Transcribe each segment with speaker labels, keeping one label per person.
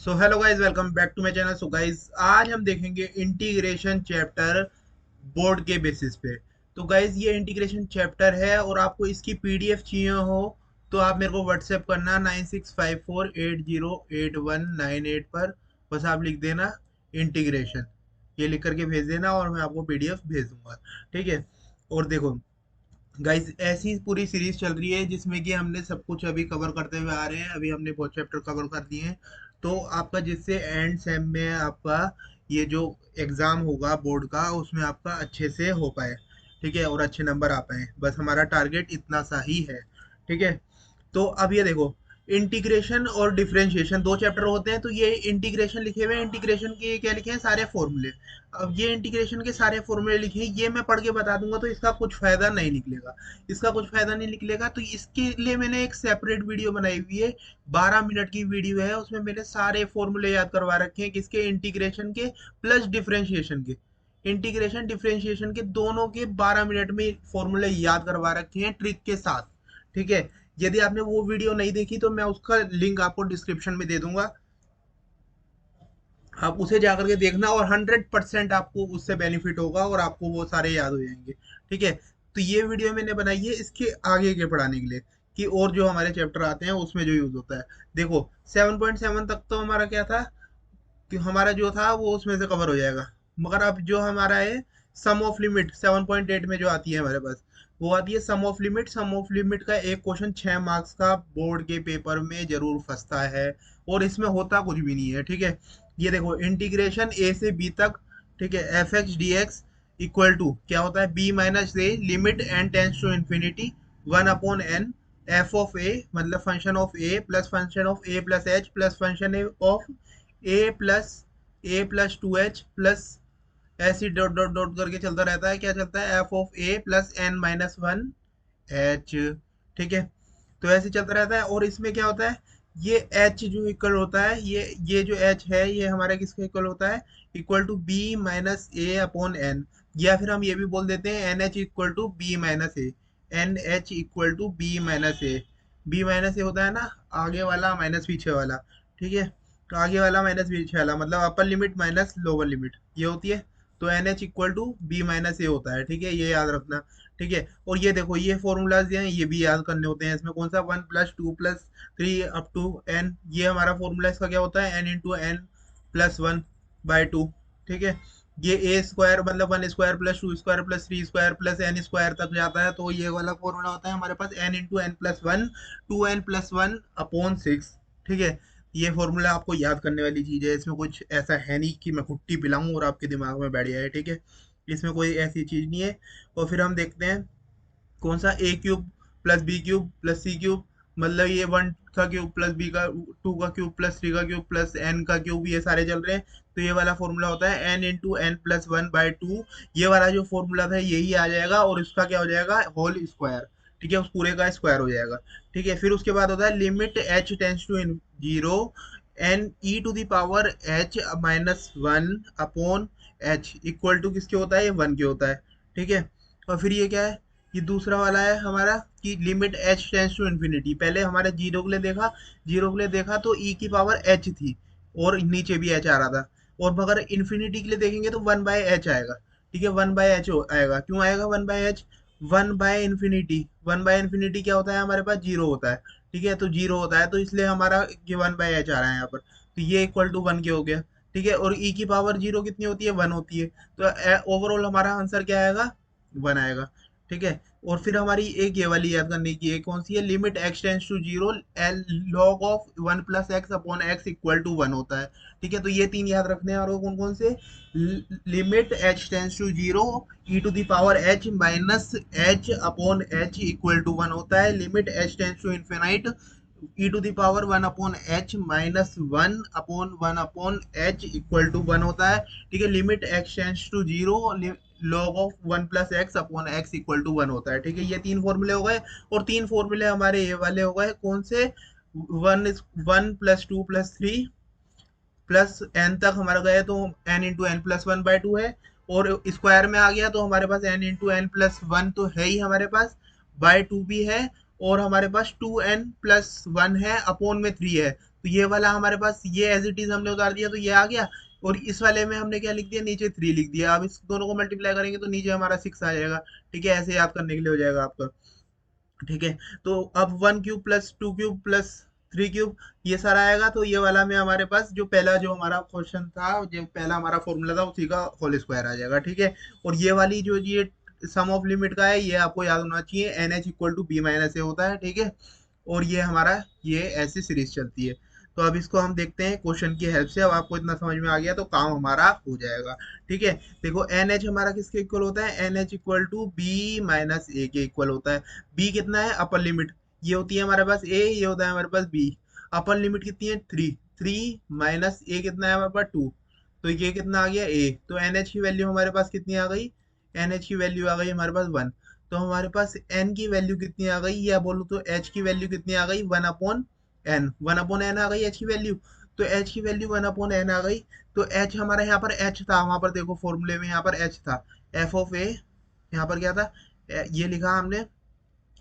Speaker 1: So hello guys, welcome back to my channel. So guys, आज हम देखेंगे integration chapter board के basis पे। तो गाइज, ये इंटीग्रेशन चैप्टर है और आपको इसकी पीडीएफ चाहिए हो तो आप मेरे को व्हाट्सएप करना 9654808198 पर। बस आप लिख देना इंटीग्रेशन, ये लिख करके भेज देना और मैं आपको पीडीएफ भेज दूंगा। ठीक है। और देखो गाइस, ऐसी पूरी सीरीज चल रही है जिसमें कि हमने सब कुछ अभी कवर करते हुए आ रहे हैं। अभी हमने बहुत चैप्टर कवर कर दिए हैं। तो आपका जिससे एंड सेम में आपका ये जो एग्जाम होगा बोर्ड का, उसमें आपका अच्छे से हो पाए। ठीक है, और अच्छे नंबर आ पाए, बस हमारा टारगेट इतना सा ही है। ठीक है। तो अब ये देखो, इंटीग्रेशन और डिफरेंशिएशन दो चैप्टर होते हैं। तो ये इंटीग्रेशन लिखे हुए हैं, इंटीग्रेशन के क्या लिखे हैं, सारे फॉर्मूले। अब ये इंटीग्रेशन के सारे फॉर्मूले लिखे हैं, ये मैं पढ़ के बता दूंगा तो इसका कुछ फायदा नहीं निकलेगा। इसका कुछ फायदा नहीं निकलेगा, तो इसके लिए मैंने एक सेपरेट वीडियो बनाई हुई है। 12 मिनट की वीडियो है, उसमें मैंने सारे फॉर्मूले याद करवा रखे हैं, किसके, इंटीग्रेशन के प्लस डिफरेंशिएशन के। इंटीग्रेशन डिफरेंशिएशन के दोनों के 12 मिनट में फॉर्मूले याद करवा रखे हैं ट्रिक के साथ। ठीक है। यदि आपने वो वीडियो नहीं देखी तो मैं उसका लिंक आपको डिस्क्रिप्शन में दे दूंगा, आप उसे जाकर के देखना और 100% आपको उससे बेनिफिट होगा और आपको वो सारे याद हो जाएंगे। ठीक है। तो ये वीडियो मैंने बनाई है इसके आगे के पढ़ाने के लिए, कि और जो हमारे चैप्टर आते हैं उसमें जो यूज होता है। देखो, 7.7 तक तो हमारा क्या था, कि हमारा जो था वो उसमें से कवर हो जाएगा। मगर अब जो हमारा है सम ऑफ लिमिट 7.8 में जो आती है हमारे पास, वो आती है sum of limit. Sum of limit का एक क्वेश्चन 6 मार्क्स का बोर्ड के पेपर में जरूर फंसता है, और इसमें होता कुछ भी नहीं है। ठीक है। ये देखो, इंटीग्रेशन ए से बी तक, ठीक है, F X D x equal to क्या होता है, B minus A limit N tends to infinity 1/n F of A, मतलब function of A plus function of A plus H plus function of A plus 2h ऐसी dot dot dot करके चलता रहता है। क्या चलता है, f of A plus n-1 h। ठीक है। तो ऐसे चलता रहता है, और इसमें क्या होता है, ये h जो इक्वल होता है, ये जो h है ये हमारा किसका इक्वल होता है, equal to B minus A upon N. या फिर हम ये भी बोल देते हैं N H equal to B minus A. N H equal to B minus A. B minus A होता है ना, आगे वाला माइनस पीछे वाला। ठीक है। तो आगे वाला माइनस पीछे वाला मतलब upper limit minus lower limit ये होती है। तो N H equal to B minus A होता है। ठीक है, ये याद रखना। ठीक है। और ये देखो, ये फॉर्मूलाज दिए हैं, ये भी याद करने होते हैं। इसमें कौन सा, 1+2+3 अप टू एन, ये हमारा फॉर्मूला इसका क्या होता है, n×n+1/2। ठीक है। ये ए स्क्वायर मतलब 1 square plus 2 square plus 3 square plus n square तक जाता है, तो ये वाला फॉर्मूला होता है हमारे पास n×n+1, 2n+1/6। ठीक है। ये फॉर्मूला आपको याद करने वाली चीज है, इसमें कुछ ऐसा है नहीं कि मैं कुट्टी पिलाऊं और आपके दिमाग में बैठ जाए। ठीक है। इसमें कोई ऐसी चीज नहीं है। और फिर हम देखते हैं कौन सा, a³ plus b³ plus c³ मतलब ये 1 का क्यूब प्लस b का 2 का क्यूब प्लस 3 का क्यूब प्लस n का क्यूब, ये सारे चल रहे हैं। तो ये वाला फॉर्मूला होता है n×n+1/2। ये वाला जो फॉर्मूला था यही आ जाएगा, और इसका क्या हो जाएगा, होल स्क्वायर। ठीक है, उस पूरे का स्क्वायर हो जाएगा। ठीक है। फिर उसके बाद होता है limit h tends to 0 and e to the power h -1/h equal to किसके होता है, ये 1 के होता है। ठीक है। और फिर ये क्या है, ये दूसरा वाला है हमारा, कि limit h tends to infinity. पहले हमारे जीरो के लिए देखा, जीरो के लिए देखा तो e की पावर h थी, और नीचे भी h आ रहा था। और मगर इन्फिनिटी के लिए देखेंगे तो 1/h आएगा। ठीक है, 1/h आएगा। क्यों आएगा 1/h, 1/इन्फिनिटी, 1/इन्फिनिटी क्या होता है हमारे पास, जीरो होता है। ठीक है, तो जीरो होता है, तो इसलिए हमारा ये 1/h आ रहा है यहाँ पर। तो ये इक्वल टू 1 के हो गया। ठीक है। और e की पावर जीरो कितनी होती है, 1 होती है। तो ओवरऑल हमारा आंसर क्या आएगा, 1 आएगा। ठीक है। और फिर हमारी एक ये वाली याद करने की है, कौन सी है, limit x tends to 0 L log of 1+x/x equal to 1 होता है। ठीक है। तो ये तीन याद रखने हैं, और वो कौन कौन से, limit h tends to 0 e⁻h -h/h equal to 1 होता है। Limit h tends to infinite e⁻1/h -1/1/h equal to 1 होता है। ठीक है। Limit x tends to 0 log of 1+x/x equal to 1 होता है। ठीक है, ये तीन फॉर्मूले हो गए। और तीन फॉर्मूले हमारे ये वाले हो गए, कौन से, 1 +2+3 प्लस एन तक हमारा गया तो n×n+1/2 है। और स्क्वायर में आ गया तो हमारे पास n×n+1 तो है ही हमारे पास, बाय 2 भी है। और हमारे पास 2n+1 है, अपोन में 3 है, तो ये वाला हमारे पास ये एज इट इज हमने उतार दिया तो ये आ गया। और इस वाले में हमने क्या लिख दिया, नीचे 3 लिख दिया। अब इस दोनों को मल्टीप्लाई करेंगे तो नीचे हमारा 6 आ जाएगा। ठीक है, ऐसे याद करने के लिए हो जाएगा आपका। ठीक है, तो अब 1³ + 2³ + 3³ ये सारा आएगा, तो ये वाला में हमारे पास जो पहला जो हमारा क्वेश्चन था, जो पहला हमारा फॉर्मूला था, उसी का होल स्क्वायर आ जाएगा। ठीक है, और ये वाली जो ये सम ऑफ लिमिट का है, ये आपको याद होना चाहिए, N H equal to B minus A होता है। ठीक है, और ये हमारा ये ऐसी सीरीज चलती है। तो अब इसको हम देखते हैं क्वेश्चन की हेल्प से। अब आपको इतना समझ में आ गया तो काम हमारा हो जाएगा। ठीक है, देखो एन एच हमारा किसके इक्वल होता है, N H equal to B minus A के इक्वल होता है। बी कितना है, अपर लिमिट, ये होती है हमारे पास ए, ये होता है हमारे पास बी। अपर लिमिट कितनी है, 3, 3 माइनस ए कितना है हमारे पास 2, तो ये कितना आ गया ए। तो एन एच की वैल्यू हमारे पास कितनी आ गई, एन एच की वैल्यू आ गई हमारे पास 1। तो हमारे पास n की वैल्यू कितनी आ गई, या बोलूँ तो h की वैल्यू कितनी आ गई, 1/n, 1/n आ गई h की वैल्यू। तो h की वैल्यू 1/n आ गई। तो h हमारा यहाँ पर h था, वहां पर देखो फॉर्मूले में यहाँ पर h था, f ऑफ a, यहाँ पर क्या था, ये लिखा हमने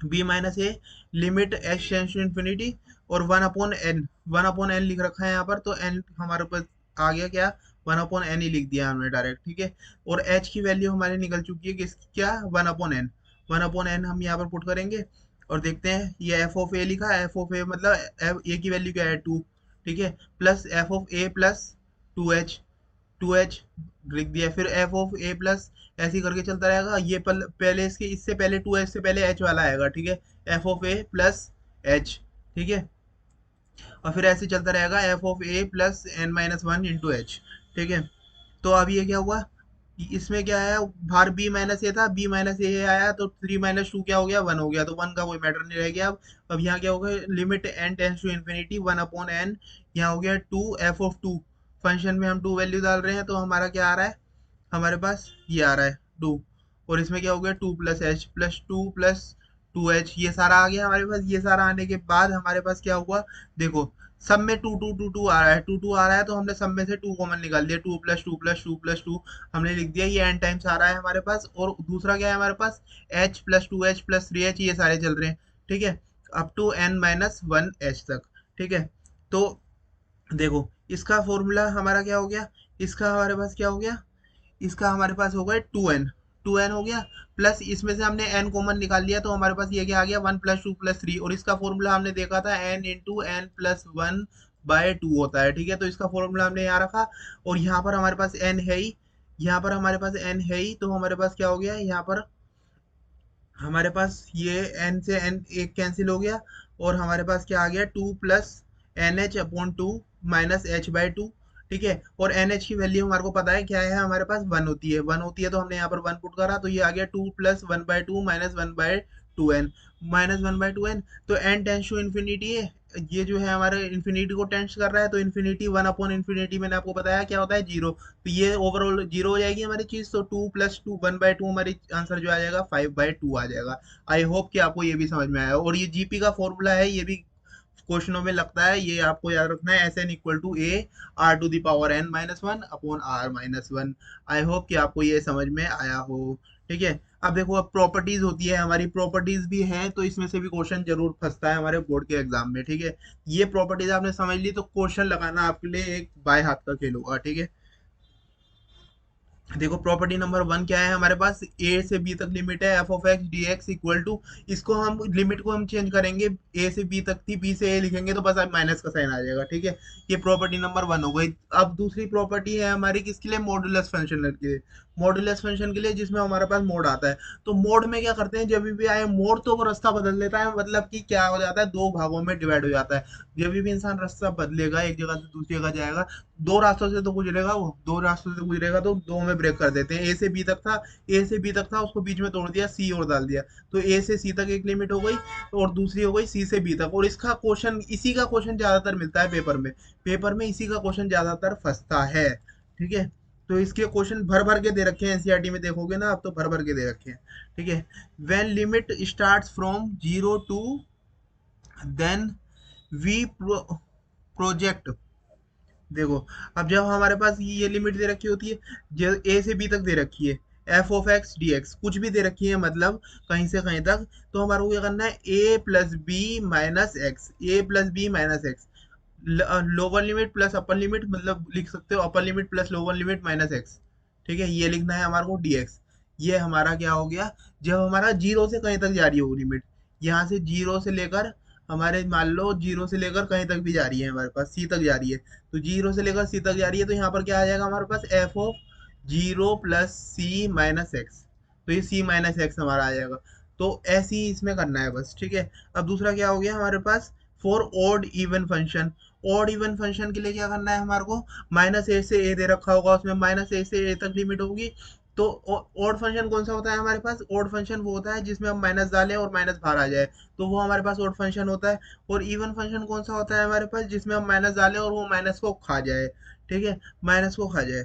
Speaker 1: b minus A, limit h tends to infinity, और 1/n लिख रखा है यहाँ पर, तो n हमारे पास आ गया क्या, 1/n ही लिख दिया हमने डायरेक्ट। ठीक है, और h की वैल्यू हमारी निकल चुकी है किस क्या, 1/n, 1/n हम यहाँ पर पुट करेंगे। और देखते हैं, ये एफ ऑफ ए लिखा है, एफ ऑफ ए मतलब ए की वैल्यू क्या है 2। ठीक है, plus F of A plus 2h लिख दिया। फिर एफ ऑफ ए प्लस, ऐसे ही करके चलता रहेगा। ये पहले इसके, इससे पहले 2h से पहले h वाला आएगा। ठीक है, f of A plus h। ठीक है, और फिर ऐसे चलता रहेगा, F of A plus n-1 × h। ठीक है, तो अब ये क्या हुआ, इसमें क्या है, बाहर b माइनस ए था, b माइनस ए आया, तो 3 - 2 क्या हो गया, 1 हो गया, तो 1 का कोई मैटर नहीं रह गया। अब यहाँ क्या होगा, limit n tends to infinity 1/n, यहाँ हो गया 2 f ऑफ 2। फंक्शन में हम 2 वैल्यू डाल रहे हैं, तो हमारा क्या आ रहा है, हमारे पास ये आ रहा है 2। और इसमें क्या हो गया, 2 + h + 2 + 2h, ये सारा आ गया हमारे पास। ये सारा आने के बाद हमारे पास क्या हुआ, देखो सब में 2 2 2 2 आ रहा है, 2 2 आ रहा है, तो हमने सब में से 2 कॉमन निकाल दिया, 2 + 2 + 2 + 2 हमने लिख दिया, ये n टाइम्स आ रहा है हमारे पास। और दूसरा क्या है हमारे पास, h + 2h + 3h, ये सारे चल रहे हैं। ठीक है, अप टू n-1 h तक। ठीक है, तो देखो इसका फॉर्मूला हमारा क्या हो गया, इसका हमारे पास क्या हो गया, इसका हमारे पास हो गया 2n हो गया, प्लस इसमें से हमने n कॉमन निकाल लिया, तो हमारे पास ये क्या आ गया, 1 + 2 + 3। और इसका फॉर्मूला हमने देखा था n × n+1/2 होता है। ठीक है, तो इसका फॉर्मूला हमने यहाँ रखा, और यहाँ पर हमारे पास n है ही, यहाँ पर हमारे पास n है ही, तो हमारे पास क्या हो गया, यहाँ पर हमारे पास ये n से n एक कैंसिल हो गया, और हमारे पास क्या आ गया, 2 + NH/2 -h/2। ठीक है, और NH की वैल्यू हमारे को पता है क्या है, हमारे पास 1 होती है, 1 होती है, तो हमने यहाँ पर 1 पुट करा, तो ये आ गया 2 + 1/2 -1/2n, -1/2n। तो n टेंस टू इन्फिनिटी है, ये जो है हमारे इन्फिनिटी को टेंस कर रहा है, तो इन्फिनिटी 1/∞ मैंने आपको बताया क्या होता है, जीरो। तो ये ओवरऑल जीरो हो जाएगी हमारी चीज, तो 2 + 2 1/2 हमारी आंसर जो आ जाएगा 5/2 आ जाएगा। आई होप कि आपको ये भी समझ में आया। और ये जीपी का फॉर्मूला है, ये भी क्वेश्चनों में लगता है, ये आपको याद रखना है, S N equal to a r⁻n−1/r−1। I hope कि आपको ये समझ में आया हो। ठीक है, अब देखो, अब प्रॉपर्टीज होती है हमारी, प्रॉपर्टीज भी हैं, तो इसमें से भी क्वेश्चन जरूर फंसता है हमारे बोर्ड के एग्जाम में। ठीक है, ये प्रॉपर्टीज आपने समझ ली, तो क्वेश्चन लगाना आपके लिए एक बाय हाथ का खेल होगा। ठीक है, देखो प्रॉपर्टी नंबर 1 क्या है हमारे पास, ए से बी तक लिमिट है, f of x D x equal to, इसको हम लिमिट को हम चेंज करेंगे, ए से बी तक थी, बी से ए लिखेंगे, तो बस अब माइनस का साइन आ जाएगा। ठीक है, ये प्रॉपर्टी नंबर 1 हो गई। अब दूसरी प्रॉपर्टी है हमारी किसके लिए, मॉडुलस फंक्शन के लिए, मॉडुलस फंक्शन के लिए, जिसमें हमारे पास मोड आता है। तो मोड में क्या करते हैं, जब भी आए मोड, तो वो रास्ता बदल देता है, मतलब कि क्या हो जाता है, दो भागों में डिवाइड हो जाता है। जब भी इंसान रास्ता बदलेगा, एक जगह से दूसरी जगह जाएगा, दो रास्तों से तो गुजरेगा, वो दो रास्तों से गुजरेगा, तो दो में ब्रेक कर देते हैं। ए से बी तक था, ए से बी तक था, उसको बीच में तोड़ दिया, सी और डाल दिया, तो ए से सी तक एक लिमिट हो गई, और दूसरी हो गई सी से बी तक। और इसका क्वेश्चन, इसी का क्वेश्चन ज्यादातर मिलता है पेपर में, पेपर में इसी का क्वेश्चन ज्यादातर फंसता है। ठीक है, तो इसके क्वेश्चन भर भर के दे रखे हैं, एनसीईआरटी में देखोगे ना आप, तो भर भर के दे रखे हैं। ठीक है, when limit starts from 0 to, then we project, देखो अब जब हमारे पास ये लिमिट दे रखी होती है, जो ए से बी तक दे रखी है, f of x D x कुछ भी दे रखी है, मतलब कहीं से कहीं तक, तो हमारे को क्या करना है, A plus B minus X, A plus B minus X, lower limit plus upper limit, मतलब लिख सकते हो upper limit plus lower limit minus X. ठीक है, ये लिखना है हमारे को dx। ये हमारा क्या हो गया, जब हमारा जीरो से कहीं तक जा रही हो लिमिट, यहाँ से जीरो से लेकर हमारे मान लो जीरो से लेकर कहीं तक भी जा रही है, हमारे पास सी तक जा रही है, तो जीरो से लेकर सी तक जा रही है, तो यहाँ पर क्या आ जाएगा हमारे पास, F of zero plus C minus X, तो ये सी माइनस एक्स हमारा आ जाएगा। तो ऐसे ही इसमें करना है बस, ठीक है। अब दूसरा क्या हो गया हमारे पास, for odd even function, odd even function के लिए क्या करना है हमारे को, माइनस ए से ए दे रखा होगा, उसमें माइनस ए से ए तक लिमिट होगी। तो ओड फंक्शन कौन सा होता है हमारे पास, ओड फंक्शन वो होता है जिसमें हम माइनस डालें और माइनस बाहर आ जाए, तो वो हमारे पास ओड फंक्शन होता है। और इवन फंक्शन कौन सा होता है हमारे पास, जिसमें हम माइनस डालें और वो माइनस को खा जाए, ठीक है, माइनस को खा जाए,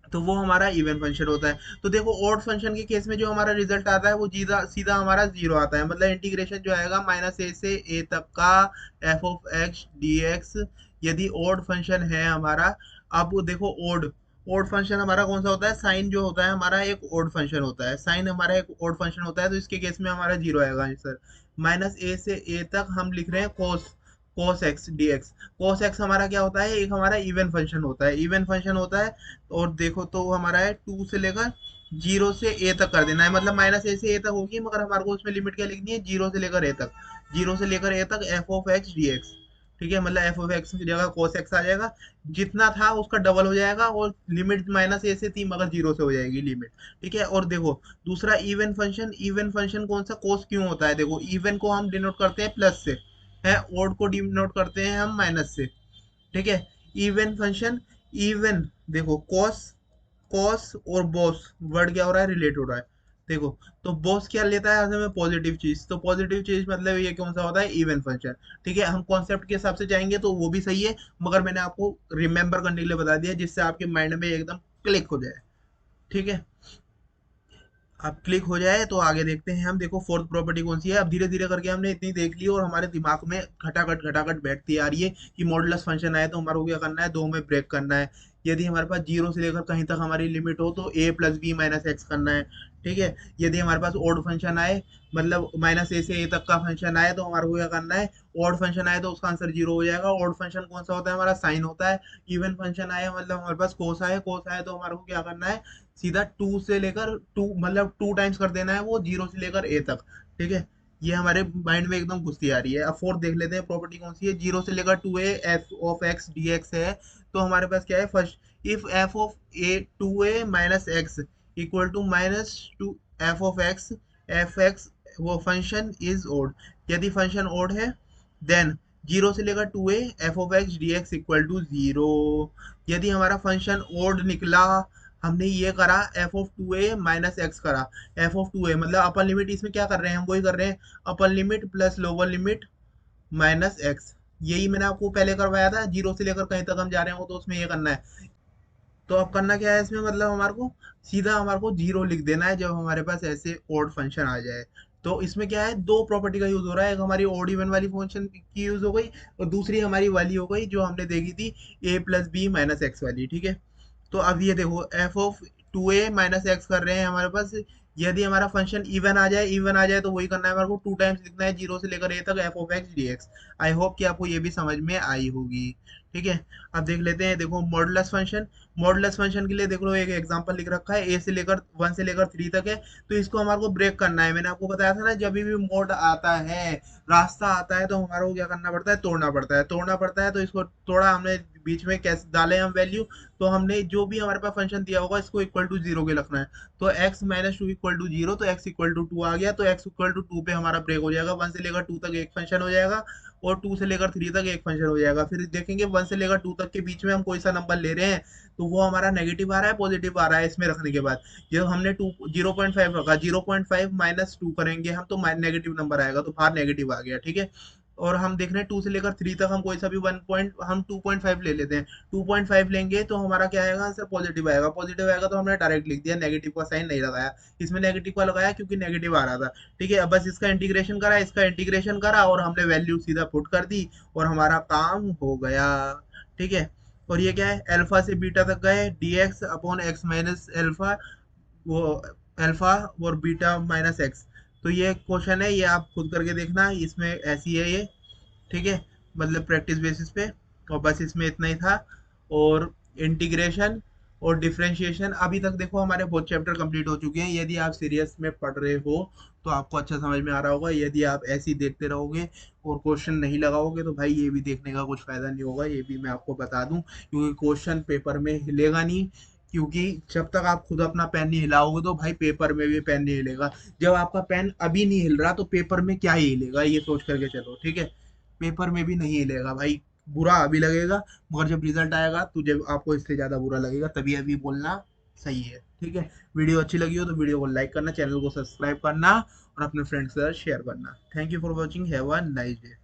Speaker 1: तो वो हमारा इवन फंक्शन होता है। तो देखो ऑड फंक्शन के केस में जो हमारा रिजल्ट आता है वो सीधा सीधा हमारा जीरो आता है, मतलब इंटीग्रेशन जो आएगा माइनस ए से ए तक का F of x D x, यदि ऑड फंक्शन है हमारा। अब देखो ऑड, ऑड फंक्शन हमारा कौन सा होता है, साइन जो होता है हमारा एक ऑड फंक्शन होता है, साइन हमारा एक ऑड फंक्शन होता है, तो इसके केस में हमारा जीरो आएगा आंसर। माइनस ए से ए तक हम लिख रहे हैं cos, cos X D X, cos X हमारा क्या होता है, एक हमारा इवन फंक्शन होता है, इवन फंक्शन होता है। और देखो तो वो हमारा है टू से लेकर जीरो से ए तक कर देना है, मतलब माइनस ए से ए तक होगी, मगर हमारे को उसमें लिमिट क्या लिखनी है, जीरो से लेकर ए तक, जीरो से लेकर ए तक F of x D x. ठीक है, मतलब एफ ऑफ एक्स की जगह कोस एक्स आ जाएगा, जितना था उसका डबल हो जाएगा, और लिमिट माइनस ए से थी मगर जीरो से हो जाएगी लिमिट। ठीक है, और देखो दूसरा इवन फंक्शन, इवन फंक्शन कौन सा, कोस क्यों होता है, देखो इवन को हम डिनोट करते हैं प्लस से, है, ओड को डिनोट करते हैं हम माइनस से। ठीक है, इवन फंक्शन, इवन देखो कॉस, कॉस और बॉस वर्ड क्या हो रहा है, रिलेट हो रहा है। देखो तो बॉस क्या लेता है हमें, पॉजिटिव चीज, तो पॉजिटिव चीज मतलब ये कौन सा होता है, इवन फंक्शन। ठीक है, हम कॉन्सेप्ट के हिसाब से जाएंगे तो वो भी सही है, मगर मैंने आपको रिमेम्बर करने के लिए बता दिया जिससे आपके माइंड में एकदम क्लिक हो जाए। ठीक है, अब क्लिक हो जाए तो आगे देखते हैं हम। देखो फोर्थ प्रॉपर्टी कौन सी है, अब धीरे धीरे करके हमने इतनी देख ली और हमारे दिमाग में घटाघट घटाघट बैठती आ रही है कि मॉडुलस फंक्शन आए तो हमारे को क्या करना है, दो में ब्रेक करना है। यदि हमारे पास जीरो से लेकर कहीं तक हमारी लिमिट हो तो ए प्लस बी माइनस एक्स करना है। ठीक है, यदि हमारे पास ओड फंक्शन आए, मतलब माइनस ए से ए तक का फंक्शन आए, तो हमारे को क्या करना है, ओड फंक्शन आए तो उसका आंसर जीरो हो जाएगा। ओड फंक्शन कौन सा होता है हमारा, साइन होता है। इवन फंक्शन आए मतलब हमारे पास कोस आए, कोस आए तो हमारे को क्या करना है, सीधा टू से लेकर टू, मतलब टू टाइम्स कर देना है वो जीरो से लेकर ए तक। ठीक है, ये हमारे माइंड में एकदम घुसती आ रही है। अब फोर्थ देख लेते हैं प्रॉपर्टी कौन सी है, जीरो से लेकर to a f of x D x है, तो हमारे पास क्या है, first if f of a two a minus x equal to minus two f of x, f x वो फंक्शन इज ओड, यदि फंक्शन ओड है देन जीरो से लेकर to a f of x D x equal to zero. यदि हमारा function odd निकला, हमने ये करा f of two a minus x करा, एफ ऑफ टू ए मतलब अपर लिमिट, इसमें क्या कर रहे हैं हम, वही कर रहे हैं, अपर limit plus lower limit minus x, यही मैंने आपको पहले करवाया था, जीरो से लेकर कहीं तक हम जा रहे हो तो उसमें ये करना है। तो अब करना क्या है इसमें, मतलब हमारे को सीधा हमारे को जीरो लिख देना है जब हमारे पास ऐसे ओड फंक्शन आ जाए। तो इसमें क्या है, दो प्रॉपर्टी का यूज हो रहा है, एक हमारी ओड इवन वाली फंक्शन की यूज हो गई, और दूसरी हमारी वाली हो गई जो हमने देखी थी, a plus B minus x वाली। ठीक है, तो अब ये देखो f of two a minus x कर रहे हैं हमारे पास, यदि हमारा फंक्शन इवन आ जाए, इवन आ जाए तो वही करना है हमारे को, टू टाइम्स लिखना है जीरो से लेकर ए तक F of x D x. I hope कि आपको ये भी समझ में आई होगी। ठीक है, अब देख लेते हैं, देखो मॉडुलस फंक्शन, मॉडुलस फंक्शन के लिए देख लो एक एग्जांपल लिख रखा है, ए से लेकर वन से लेकर थ्री तक है, तो इसको हमारे को ब्रेक करना है। मैंने आपको बताया था ना, जब भी मोड आता है, रास्ता आता है, तो हमारे को क्या करना पड़ता है, तोड़ना पड़ता है, तोड़ना पड़ता है। तो इसको तोड़ा हमने, बीच में कैसे डाले हम वैल्यू, तो हमने जो भी हमारे पास फंक्शन दिया होगा इसको इक्वल टू जीरो के रखना है। तो x minus two equal to zero, तो x इक्वल टू टू आ गया, तो x इक्वल टू टू पे हमारा ब्रेक हो जाएगा, वन से लेकर टू तक एक फंक्शन हो जाएगा, और टू से लेकर थ्री तक एक फंक्शन हो जाएगा। फिर देखेंगे वन से लेकर टू तक के बीच में हम कोई सा नंबर ले रहे हैं, तो वो हमारा नेगेटिव आ रहा है पॉजिटिव आ रहा है, इसमें रखने के बाद जब हमने टू 0.5 रखा, 0.5 माइनस टू करेंगे हम तो नेगेटिव नंबर आएगा, तो बाहर नेगेटिव आ गया। ठीक है, और हम देख रहे हैं टू से लेकर थ्री तक हम कोई सा भी वन पॉइंट, हम 2.5 ले लेते हैं, 2.5 लेंगे तो हमारा क्या आएगा आंसर, पॉजिटिव आएगा, पॉजिटिव आएगा तो हमने डायरेक्ट लिख दिया, नेगेटिव का साइन नहीं लगाया, इसमें नेगेटिव का लगाया क्योंकि नेगेटिव आ रहा था। ठीक है, अब बस इसका इंटीग्रेशन करा, इसका इंटीग्रेशन करा, और हमने वैल्यू सीधा पुट कर दी और हमारा काम हो गया। ठीक है, और ये क्या है, अल्फा से बीटा तक गए, D x upon x minus alpha वो अल्फा और बीटा माइनस एक्स। तो ये क्वेश्चन है, ये आप खुद करके देखना, इसमें ऐसी है ये। ठीक है, मतलब प्रैक्टिस बेसिस पे। और बस इसमें इतना ही था। और इंटीग्रेशन और डिफरेंशिएशन अभी तक देखो हमारे बहुत चैप्टर कंप्लीट हो चुके हैं। यदि आप सीरियस में पढ़ रहे हो तो आपको अच्छा समझ में आ रहा होगा। यदि आप ऐसे ही देखते रहोगे और क्वेश्चन नहीं लगाओगे तो भाई ये भी देखने का कुछ फायदा नहीं होगा, ये भी मैं आपको बता दूं, क्योंकि क्वेश्चन पेपर में हिलेगा नहीं। क्योंकि जब तक आप खुद अपना पेन नहीं हिलाओगे तो भाई पेपर में भी पेन नहीं हिलेगा। जब आपका पेन अभी नहीं हिल रहा तो पेपर में क्या ही हिलेगा, ये सोच करके चलो। ठीक है, पेपर में भी नहीं हिलेगा भाई। बुरा अभी लगेगा, मगर जब रिजल्ट आएगा तो जब आपको इससे ज्यादा बुरा लगेगा, तभी अभी बोलना सही है। ठीक है, वीडियो अच्छी लगी हो तो वीडियो को लाइक करना, चैनल को सब्सक्राइब करना और अपने फ्रेंड्स के साथ शेयर करना। Thank you for watching, have a nice day.